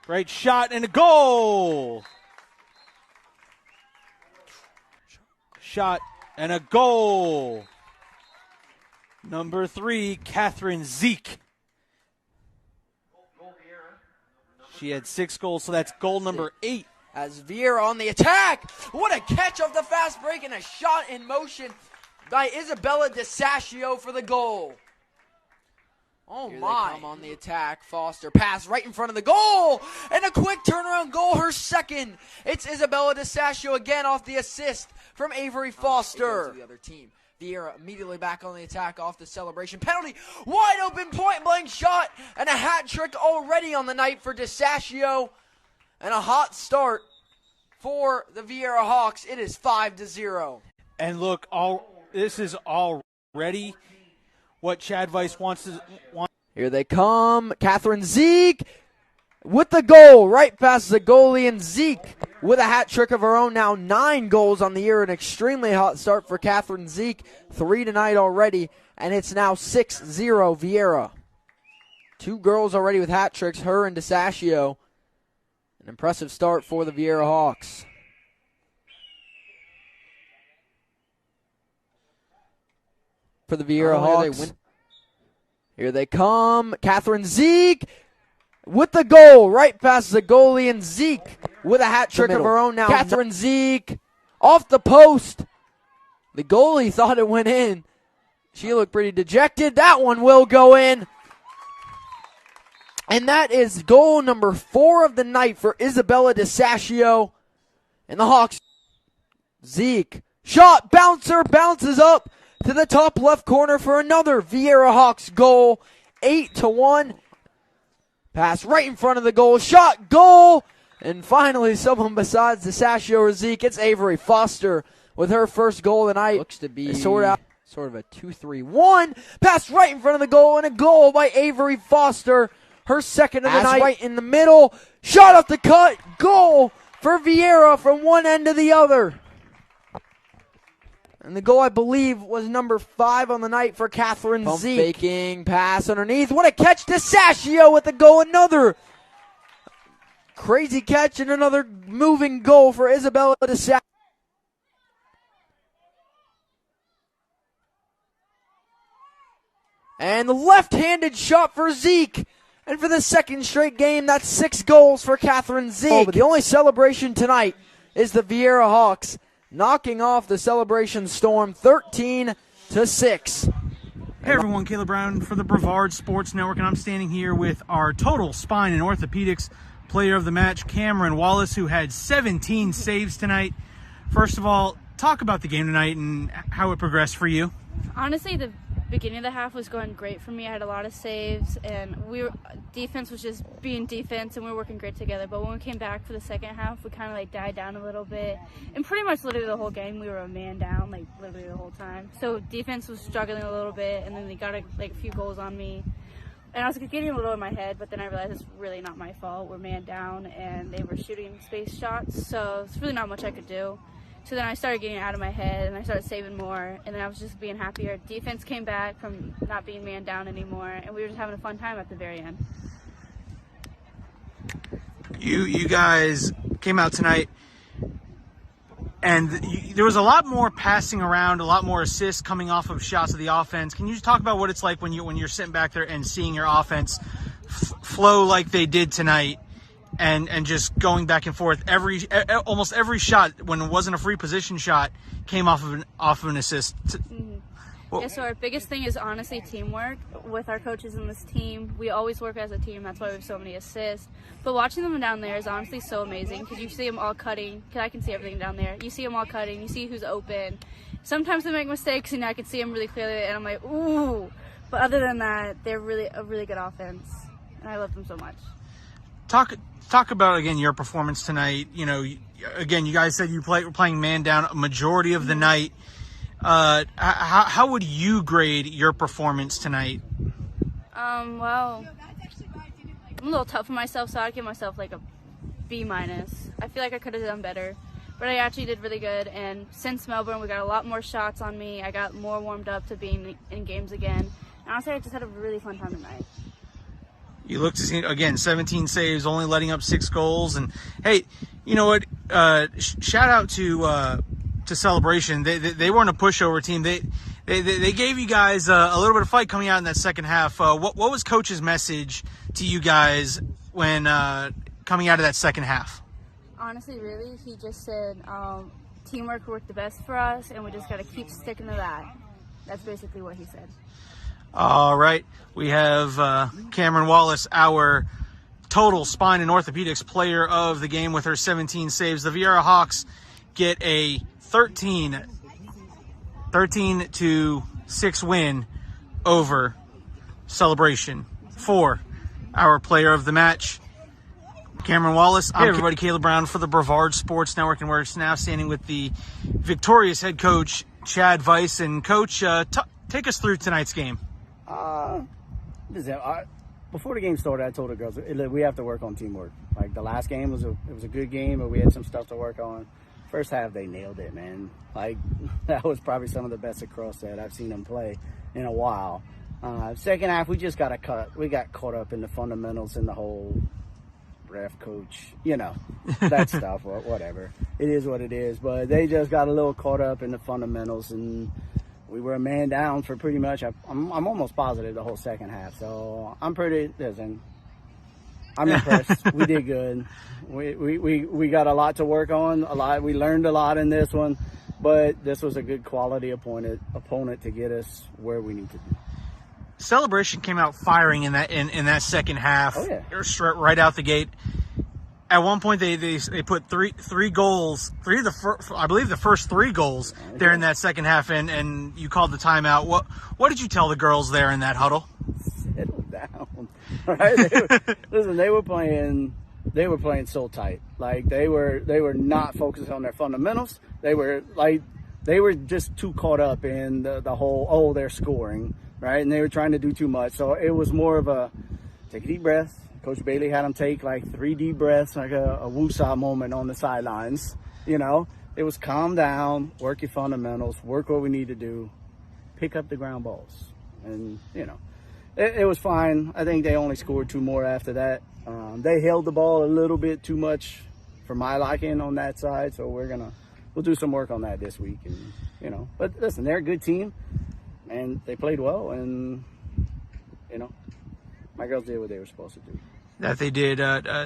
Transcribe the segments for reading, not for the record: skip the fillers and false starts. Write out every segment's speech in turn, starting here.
Great shot and a goal. Shot and a goal. Number 3, Camryn Zeke. She had 6 goals, so that's goal number 8. As Viera on the attack. What a catch off the fast break and a shot in motion by Isabella DeSascio for the goal. Oh, Here my. They come on the attack. Foster pass right in front of the goal. And a quick turnaround goal, her second. It's Isabella DeSascio again off the assist from Avery Foster. The other team. Viera immediately back on the attack off the celebration. Penalty, wide open point blank shot, and a hat trick already on the night for DeSascio. And a hot start for the Viera Hawks. It is 5-0. And look, this is already what Chad Weiss wants to. Here they come. Camryn Zeke with the goal. Right past the goalie, and Zeke with a hat trick of her own. Now 9 goals on the year. An extremely hot start for Camryn Zeke. 3 tonight already, and it's now 6-0 Viera. 2 girls already with hat tricks, her and DeSascio. An impressive start for the Viera Hawks. For the Viera Hawks. Here they come. Camryn Zeke with the goal. Right past the goalie, and Zeke with a hat trick of her own now. Camryn Zeke off the post. The goalie thought it went in. She looked pretty dejected. That one will go in. And that is goal number 4 of the night for Isabella DeSascio. And the Hawks. Zeke. Shot. Bouncer. Bounces up to the top left corner for another Viera Hawks goal. 8-1. Pass right in front of the goal. Shot. Goal. And finally, someone besides DeSascio or Zeke. It's Avery Foster with her first goal tonight. Looks to be sort of a 2-3-1. Pass right in front of the goal, and a goal by Avery Foster. Her second of the night. Right in the middle. Shot off the cut. Goal for Viera from one end to the other. And the goal, I believe, was number 5 on the night for Camryn Zeke. Faking pass underneath. What a catch. DeSascio with the goal. Another crazy catch and another moving goal for Isabella DeSascio. And the left-handed shot for Zeke. And for the second straight game, that's 6 goals for Camryn Zeke. But the only celebration tonight is the Viera Hawks knocking off the Celebration Storm 13-6. Hey everyone, Caleb Brown for the Brevard Sports Network, and I'm standing here with our total spine and orthopedics player of the match, Camryn Wallace, who had 17 saves tonight. First of all, talk about the game tonight and how it progressed for you. Honestly, the beginning of the half was going great for me. I had a lot of saves, and defense was just being defense, and we were working great together. But when we came back for the second half, we kind of died down a little bit, and pretty much literally the whole game we were a man down, literally the whole time. So defense was struggling a little bit, and then they got a few goals on me, and I was getting a little in my head. But then I realized it's really not my fault. We're man down, and they were shooting space shots, so it's really not much I could do. So then I started getting out of my head, and I started saving more, and then I was just being happier. Defense came back from not being man down anymore, and we were just having a fun time at the very end. You guys came out tonight, and there was a lot more passing around, a lot more assists coming off of shots of the offense. Can you just talk about what it's like when you're sitting back there and seeing your offense flow like they did tonight? And just going back and forth, almost every shot, when it wasn't a free position shot, came off of an assist. Yeah, so our biggest thing is honestly teamwork with our coaches in this team. We always work as a team. That's why we have so many assists. But watching them down there is honestly so amazing because you see them all cutting. Because I can see everything down there. You see them all cutting. You see who's open. Sometimes they make mistakes, and I can see them really clearly, and I'm like, ooh. But other than that, they're a really good offense, and I love them so much. Talk about, again, your performance tonight. Again, you guys said you were playing man down a majority of the night. How would you grade your performance tonight? Well, I'm a little tough on myself, so I'd give myself a B-. I feel like I could have done better, but I actually did really good. And since Melbourne, we got a lot more shots on me. I got more warmed up to being in games again. And honestly, I just had a really fun time tonight. You look to see, again, 17 saves, only letting up 6 goals. And, hey, you know what? Shout out to Celebration. They weren't a pushover team. They gave you guys a little bit of fight coming out in that second half. What was Coach's message to you guys when coming out of that second half? Honestly, really, he just said teamwork worked the best for us, and we just got to keep sticking to that. That's basically what he said. All right. We have Camryn Wallace, our total spine and orthopedics player of the game with her 17 saves. The Viera Hawks get a 13-6 win over Celebration. For our player of the match, Camryn Wallace. I'm everybody, Caleb Brown for the Brevard Sports Network, and we're now standing with the victorious head coach, Chad Weiss. And Coach, take us through tonight's game. Before the game started, I told the girls we have to work on teamwork. Like the last game was a good game, but we had some stuff to work on. First half, they nailed it, man. Like that was probably some of the best lacrosse that I've seen them play in a while. Second half, we just got caught up in the fundamentals and the whole ref coach, that stuff or whatever. It is what it is. But they just got a little caught up in the fundamentals, and we were a man down for pretty much. I'm almost positive the whole second half. So I'm impressed. We did good. We got a lot to work on. We learned a lot in this one, but this was a good quality opponent to get us where we need to be. Celebration came out firing in that second half. Oh, yeah. Right out the gate. At one point, they put three goals, I believe the first 3 goals there in that second half, and you called the timeout. What did you tell the girls there in that huddle? Settle down. Right? They were playing so tight. Like they were not focused on their fundamentals. They were just too caught up in the whole, they're scoring, right? And they were trying to do too much. So it was more of a take a deep breath. Coach Bailey had them take like 3 deep breaths, like a woosah moment on the sidelines. It was calm down, work your fundamentals, work what we need to do, pick up the ground balls. And, it was fine. I think they only scored 2 more after that. They held the ball a little bit too much for my liking on that side. So we'll do some work on that this week. And, but listen, they're a good team and they played well. And, my girls did what they were supposed to do. That they did.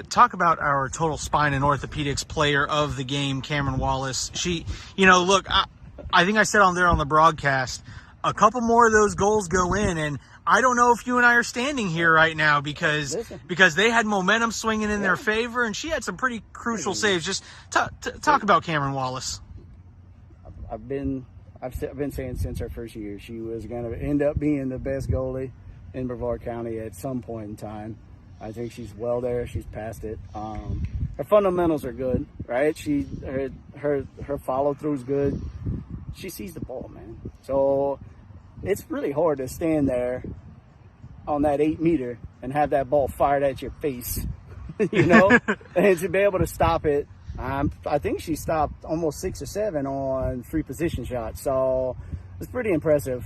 Talk about our total spine and orthopedics player of the game, Camryn Wallace. She, look, I think I said on the broadcast, a couple more of those goals go in, and I don't know if you and I are standing here right now because they had momentum swinging in their favor, and she had some pretty crucial saves. Just talk about Camryn Wallace. I've been saying since her first year she was going to end up being the best goalie in Brevard County at some point in time. I think she's well there. She's past it. Her fundamentals are good, right? Her follow through is good. She sees the ball, man. So it's really hard to stand there on that 8 meter and have that ball fired at your face, and to be able to stop it. I think she stopped almost 6 or 7 on free position shots. So it's pretty impressive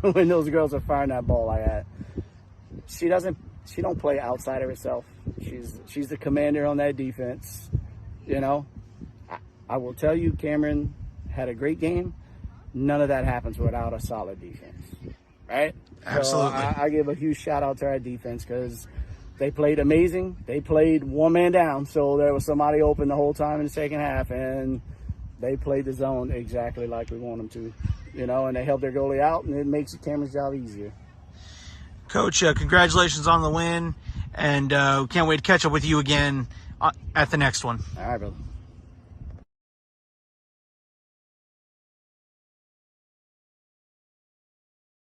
when those girls are firing that ball like that. She don't play outside of herself. She's the commander on that defense. I will tell you, Camryn had a great game. None of that happens without a solid defense, right? Absolutely. So I give a huge shout out to our defense because they played amazing. They played one man down, so there was somebody open the whole time in the second half, and they played the zone exactly like we want them to, and they held their goalie out, and it makes Camryn's job easier. Coach, congratulations on the win, and can't wait to catch up with you again at the next one. All right, brother.